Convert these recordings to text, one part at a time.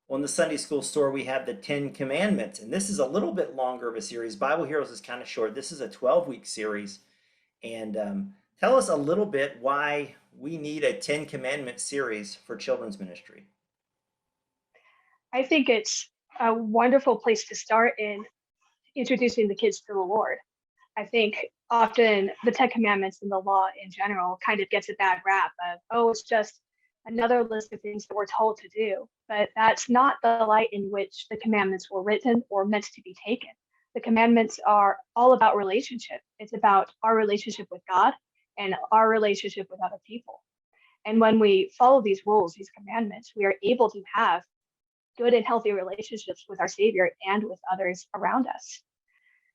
Well, in the Sunday School store, we have the Ten Commandments, and this is a little bit longer of a series. Bible Heroes is kind of short. This is a 12-week series. And tell us a little bit why we need a Ten Commandment series for children's ministry. I think it's a wonderful place to start in introducing the kids to the Lord. I think often the Ten Commandments and the law in general kind of gets a bad rap of, oh, it's just another list of things that we're told to do. But that's not the light in which the commandments were written or meant to be taken. The commandments are all about relationship. It's about our relationship with God and our relationship with other people. And when we follow these rules, these commandments, we are able to have good and healthy relationships with our Savior and with others around us.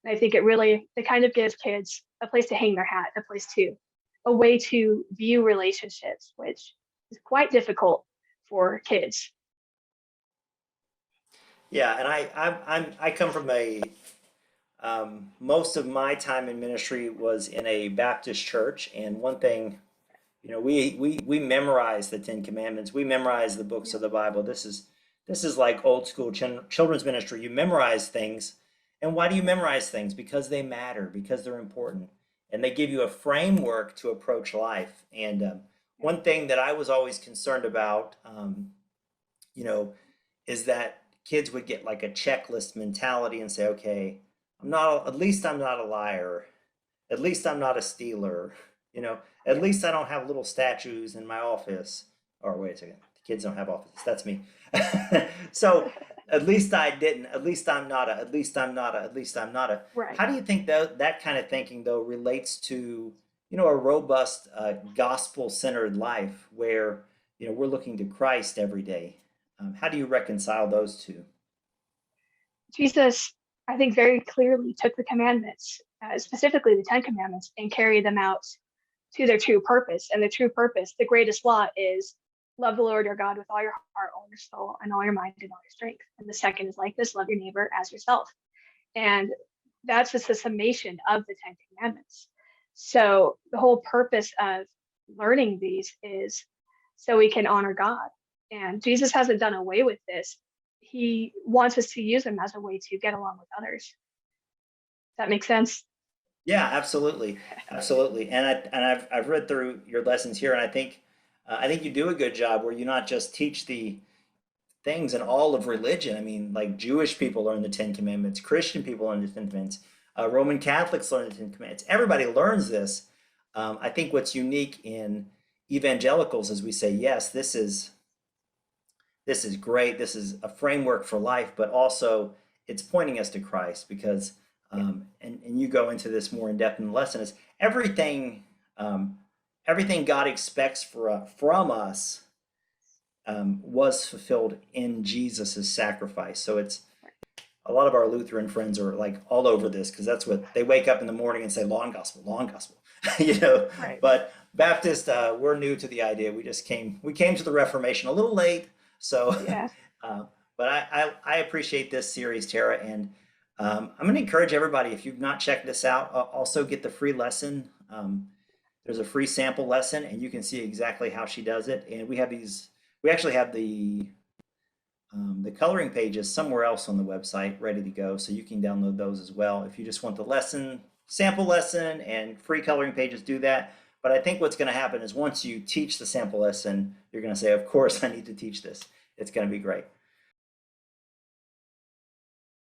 And I think it kind of gives kids a place to hang their hat, a way to view relationships, which is quite difficult for kids. Yeah, and I come from a most of my time in ministry was in a Baptist church, and one thing, we memorize the Ten Commandments. We memorize the books of the Bible. This is like old school children's ministry. You memorize things, and why do you memorize things? Because they matter, because they're important, and they give you a framework to approach life. And one thing that I was always concerned about, you know, is that kids would get like a checklist mentality and say, okay, at least I'm not a liar. At least I'm not a stealer. You know, at least I don't have little statues in my office. Or wait a second, the kids don't have offices. That's me. So at least I didn't. At least I'm not a. At least I'm not a. At least I'm not a. Right. How do you think that kind of thinking though relates to a robust gospel-centered life where we're looking to Christ every day? How do you reconcile those two? Jesus, I think, very clearly took the commandments, specifically the Ten Commandments, and carried them out to their true purpose. And the true purpose, the greatest law, is love the Lord your God with all your heart, all your soul, and all your mind and all your strength. And the second is like this: love your neighbor as yourself. And that's just a summation of the Ten Commandments. So the whole purpose of learning these is so we can honor God. And Jesus hasn't done away with this. He wants us to use them as a way to get along with others. Does that make sense? Yeah, absolutely, absolutely. And I've read through your lessons here, and I think you do a good job where you not just teach the things in all of religion. I mean, like Jewish people learn the Ten Commandments, Christian people learn the Ten Commandments, Roman Catholics learn the Ten Commandments. Everybody learns this. I think what's unique in evangelicals is we say, yes, this is great. This is a framework for life, but also it's pointing us to Christ because, and you go into this more in depth in the lesson, is everything, everything God expects from us was fulfilled in Jesus's sacrifice. So it's a lot of our Lutheran friends are like all over this because that's what they wake up in the morning and say, law and gospel, law and gospel, you know. Right. But Baptist, we're new to the idea. We came to the Reformation a little late, so. Yeah. uh, but I appreciate this series, Tara, and I'm going to encourage everybody, if you've not checked this out, also get the free lesson. There's a free sample lesson, and you can see exactly how she does it. And we actually have the coloring pages somewhere else on the website ready to go, so you can download those as well. If you just want the lesson, sample lesson, and free coloring pages, do that. But I think what's going to happen is once you teach the sample lesson, you're going to say, of course, I need to teach this. It's going to be great.